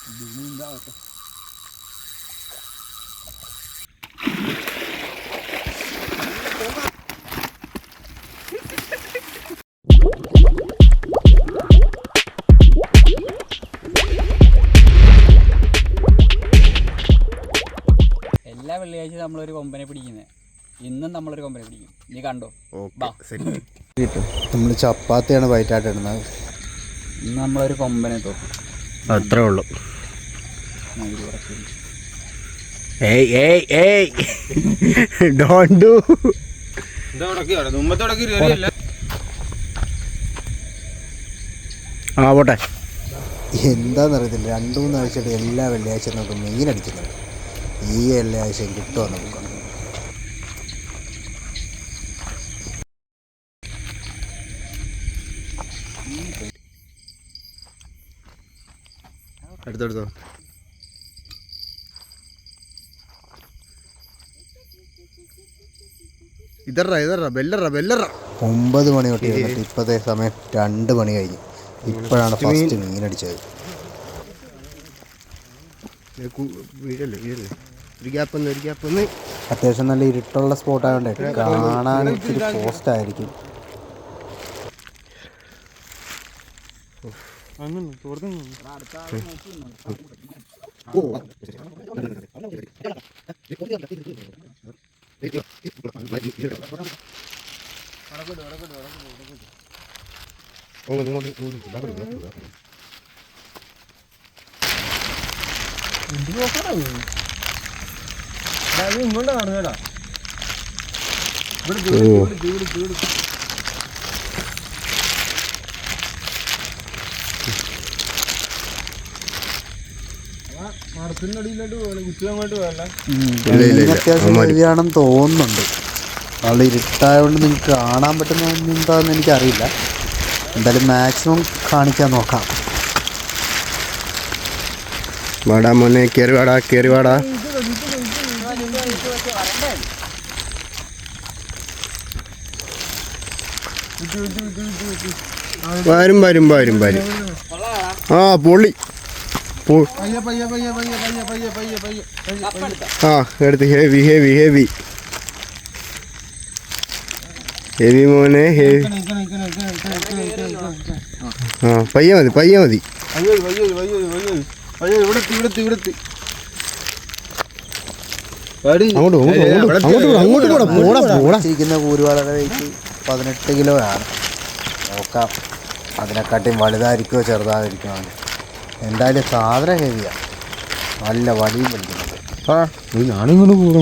എല്ലാ വെള്ളിയാഴ്ച നമ്മളൊരു കൊമ്പനെ പിടിക്കുന്നത്. ഇന്നും നമ്മളൊരു കൊമ്പനെ പിടിക്കും. നീ കണ്ടോ? നമ്മൾ ചപ്പാത്തിയാണ് വൈറ്റായിട്ട് ഇടുന്നത്. ഇന്ന് നമ്മളൊരു കൊമ്പനെ തോക്കും. അത്രേ ഉള്ളൂ. പോട്ടെ. എന്താണെന്നറിയത്തില്ല, 2-3 ആഴ്ചയായിട്ട് എല്ലാ വെള്ളിയാഴ്ചയും നമുക്ക് മീൻ അടിക്കുന്നുണ്ട്. ഈ വെള്ളിയാഴ്ചയും കിട്ടുമോ നമുക്ക്? എടുത്തോ. ഇതറ ബെല്ലറ 9 മണി തൊട്ട് ഇരുന്നിട്ട് ഇപ്പോഴത്തെ സമയം 2 മണി കഴിഞ്ഞു. ഇപ്പോഴാണ് ഫസ്റ്റ് മീനടിച്ചത്. അത്യാവശ്യം നല്ല ഇരുട്ടുള്ള സ്പോട്ടായതുകൊണ്ട് കാണാൻ ഇച്ചിരി പോസ്റ്റ് ആയിരിക്കും. ഇങ്ങോട്ട് കാണുന്നേടാ. അത്യാവശ്യം ഹെവിയാണെന്ന് തോന്നുന്നുണ്ട്. ആൾ ഇരുട്ടായതുകൊണ്ട് നിങ്ങൾക്ക് കാണാൻ പറ്റുന്ന എന്താണെന്ന് എനിക്കറിയില്ല. എന്തായാലും മാക്സിമം കാണിക്കാൻ നോക്കാം. വാടാ മോനെ, കയറി വാടാ. വരും. ആ പൊള്ളി. ആ എടുത്ത് ഹെവി മോനെ, ഹെവി. ആ പയ്യ മതി. അങ്ങോട്ട് കൂരുവാളയുടെ വെയിറ്റ് 18 കിലോ ആണ്. നോക്കാം അതിനെക്കാട്ടിയും വലുതായിരിക്കുമോ ചെറുതായിരിക്കുമോ. എന്തായാലും സാധനം ഹെവിയാണ്. നല്ല വടിയും വലിക്കുന്നുണ്ട്. ഞാനിങ്ങനെ കൂടെ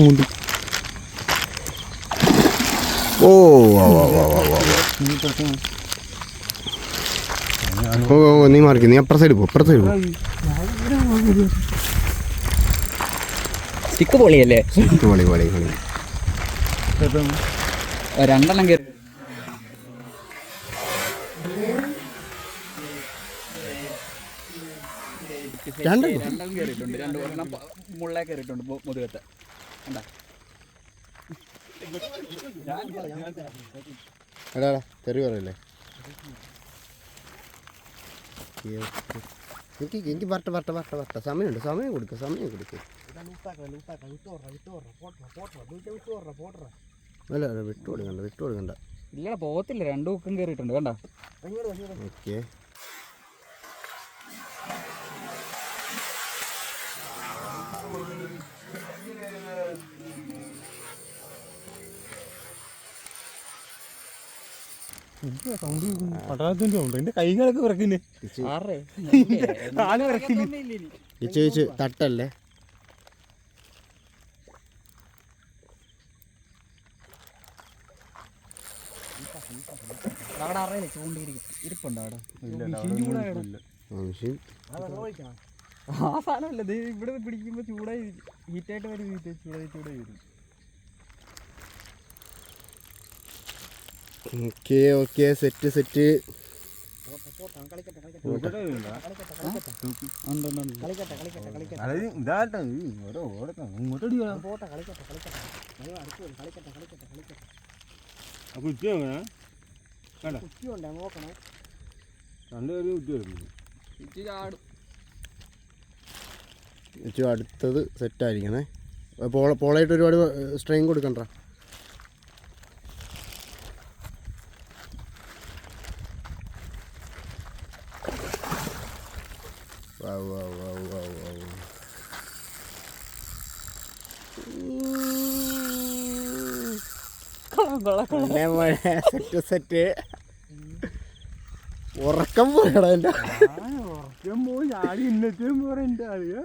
നീ മാറിക്കും. നീ അപ്പുറ സൈഡ് പോ. സ്റ്റിക്ക് പൊളിയല്ലേ? പൊളി 2 കയറി. രണ്ടും കയറിയിട്ടുണ്ട്. 2 മുള്ളേ കയറിയിട്ടുണ്ട് മുതുകത്ത്. തെറി പറയല്ലേ? എനിക്ക് വരട്ടെ. സമയം കൊടുക്ക. അല്ല വിട്ടു കൊടുക്കണ്ട. ഇല്ല പോകത്തില്ല. 2 ഹുക്കും കയറിയിട്ടുണ്ട്. കണ്ട. ഓക്കെ. പട്ടാളത്തിന്റെ ഉണ്ട്. എന്റെ കൈകളൊക്കെ വിറക്കില്ലേ? തട്ടല്ലേ? ഇരിപ്പുണ്ടോ അവിടെ? ആ സാധനമല്ല, ഇവിടെ പിടിക്കുമ്പോ ചൂടായി ഹീറ്റായിട്ട് വരും. ചൂടായി വരും. Okay set. ഏറ്റവും അടുത്തത് സെറ്റായിരിക്കണേ. പോളായിട്ട് ഒരുപാട് സ്ട്രെയിൻ കൊടുക്കണ്ട. സെറ്റ് ഉറക്കം പോയടാ എൻ്റെ. ഉറക്കം പോയി ആടി ഇന്നത്തെയും പോരാ എൻ്റെ ആളിയ.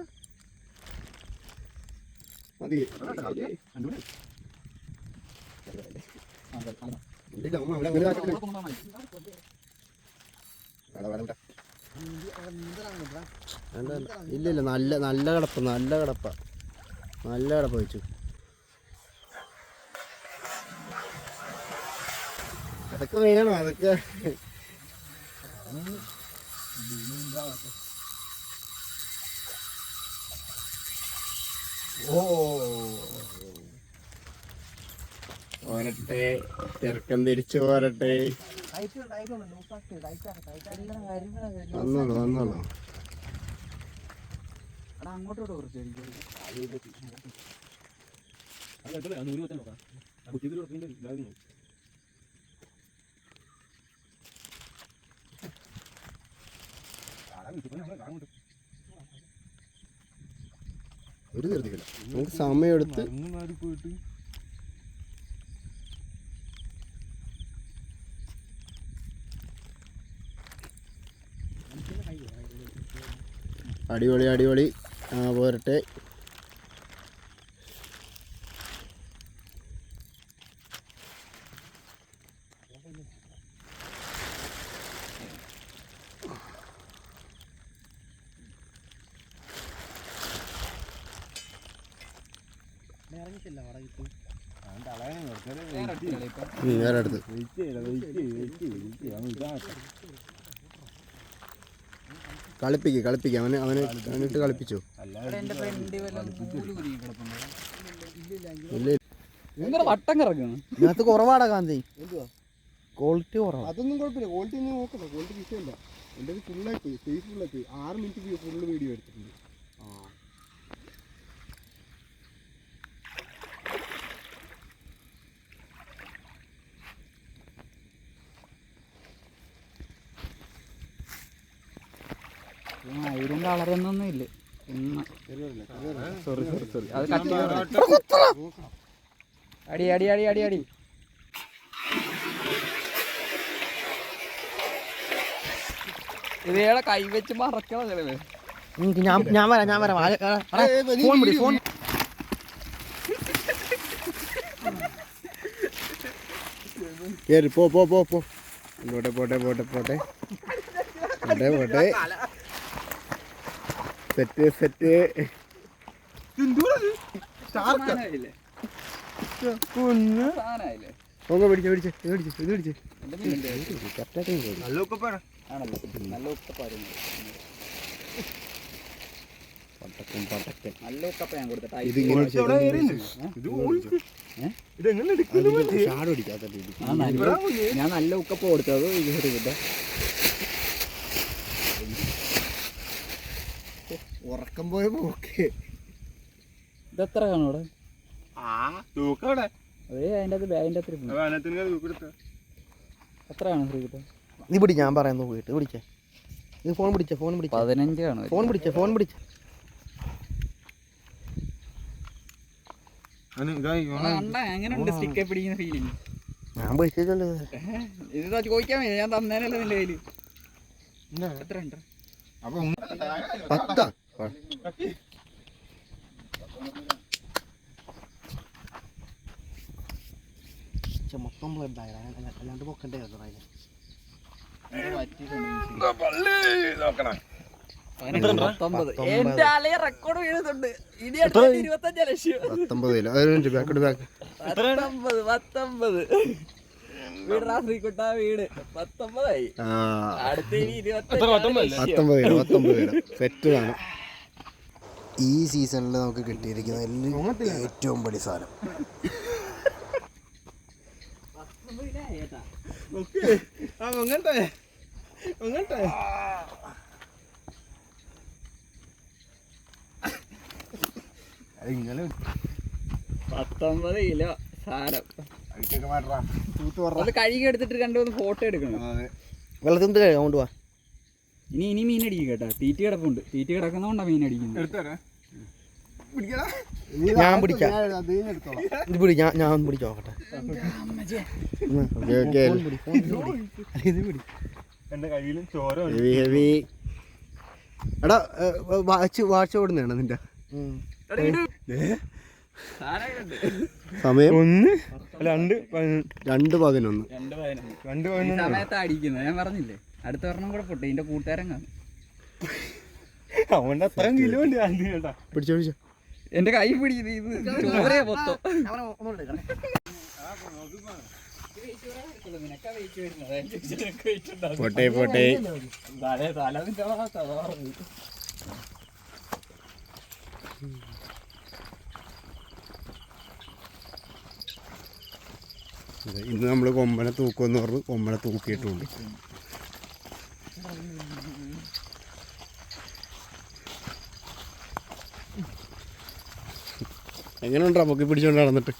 ഇല്ല നല്ല നല്ല കിടപ്പ വെച്ചു. അതൊക്കെ വേണം. അതൊക്കെ പോരട്ടെ, ചെറുക്കം തിരിച്ചു പോരട്ടെ. വന്നോളൂ. അങ്ങോട്ടോട്ട് കുറച്ച് ഒരു തീർത്തില്ല. നമുക്ക് സമയമെടുത്ത് പോയിട്ട് അടിപൊളി. പോരട്ടെ. വേറെ അടുത്ത് കളിപ്പിക്കുക അവനിട്ട് കളിപ്പിച്ചോ. വട്ടം കിടക്കുന്നു. ഇതിനകത്ത് കുറവാടാ കാന്തി. ക്വാളിറ്റി കുറവാണ്. അതൊന്നും കുഴപ്പമില്ല. ക്വാളിറ്റി ഒന്നും നോക്കണ്ട. ക്വാളിറ്റി വിഷയമില്ല. എൻ്റെ ഫുള്ളായി സ്പേസ് ഫുള്ളായി 6 മിനിറ്റ് ഫുള്ള് വീഡിയോ എടുത്തിട്ടുണ്ട്. ഇതിൻ്റെ വളരൊന്നും ഇല്ല. സോറി അത് അടി. ഇതേടെ കൈവച്ച് മറക്കണം. ഞാൻ വരാം. ഫോൺ കേറി പോ. പോട്ടെ. സെറ്റ്. പിടിച്ചേ. നല്ല ഉക്കപ്പ ഞാൻ കൊടുത്തിട്ട് ഞാൻ നല്ല ഉക്കപ്പ കൊടുത്തത്. ഉറക്കം പോയ പോക്കെ. ഇതെത്ര കാണും അവിടെ? അതിൻ്റെ അത് ബാഗിൻ്റെ അത്ര എത്ര കാണും ശ്രീകുട്ട? നീ പിടി, ഞാൻ പറയാൻ പോയിട്ട് പിടിച്ചേ. നീ ഫോൺ പിടിച്ച 15 കാണും. ഫോൺ പിടിച്ച എങ്ങനെയുണ്ട് സ്റ്റിക്കെ പിടിക്കുന്ന ഫീലിംഗ്? ഞാൻ പിടിച്ചല്ലോ. ഇത് ചോദിക്കാൻ വേണ്ടി ഞാൻ തന്നേനല്ലോ നിന്റെ കയ്യില്. എത്ര ഉണ്ട്? 10. മൊത്തം ബ്ലഡ് ആയി. അല്ലാണ്ട് പൊക്കണ്ടേ എന്റെ ആളെ റെക്കോർഡ് വീഴുന്നുണ്ട്. ഇനി 25 ലക്ഷം. 19 വീടാ ശ്രീകുട്ട വീട് 19 ആയി. അടുത്ത 19 സെറ്റ് ആണ്. ഈ സീസണിൽ നമുക്ക് കിട്ടിയിരിക്കുന്ന ഏറ്റവും വലിയ സാധനം. ഇങ്ങനെ 19 കിലോ സാരം. അത് കഴുകി എടുത്തിട്ട് രണ്ടുമൂന്ന് ഫോട്ടോ എടുക്കണം. വെള്ളത്തിൽ അങ്ങോട്ട് പോവാ. ഇനി മീൻ അടിക്കും കേട്ടോ. തീറ്റി കിടപ്പുണ്ട്. തീറ്റി കിടക്കുന്നതുകൊണ്ടാണ് മീൻ അടിക്കുന്നത്. ഞാൻ പിടിക്കാം. ഇത് പിടി, ഞാൻ പിടിച്ച് നോക്കട്ടെ. എന്റെ കയ്യിലും ചോര ഹെവി ഹെവി. എടാ വാച്ച് ഓടുന്നതാണ് നിന്റെ സമയം 2:11 സമയത്താ അടിക്കുന്നത്. ഞാൻ പറഞ്ഞില്ലേ അടുത്ത ഒരെണ്ണം കൂടെ പൊട്ടെ. ഇതിന്റെ കൂട്ടുകാരൻ കാണും. അവന്റെ അത്രയും കിലോ ഉണ്ട് കേട്ടാ. പിടിച്ചോ പിടിച്ചോ. എന്റെ കൈ പിടിക്കുന്നത് ചോരേ മൊത്തം. പോട്ടെ പോട്ടെ. ഇന്ന് നമ്മൾ കൊമ്പനെ തൂക്കുമെന്ന് പറഞ്ഞ് കൊമ്പനെ തൂക്കിയിട്ടുണ്ട്. എങ്ങനെയുണ്ടോ നമുക്ക് പിടിച്ചോണ്ട് നടന്നിട്ട്?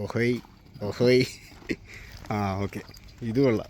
ഓഹോയ് ഓഹോയ്. ആ ഓക്കെ, ഇത് കൊള്ളാം.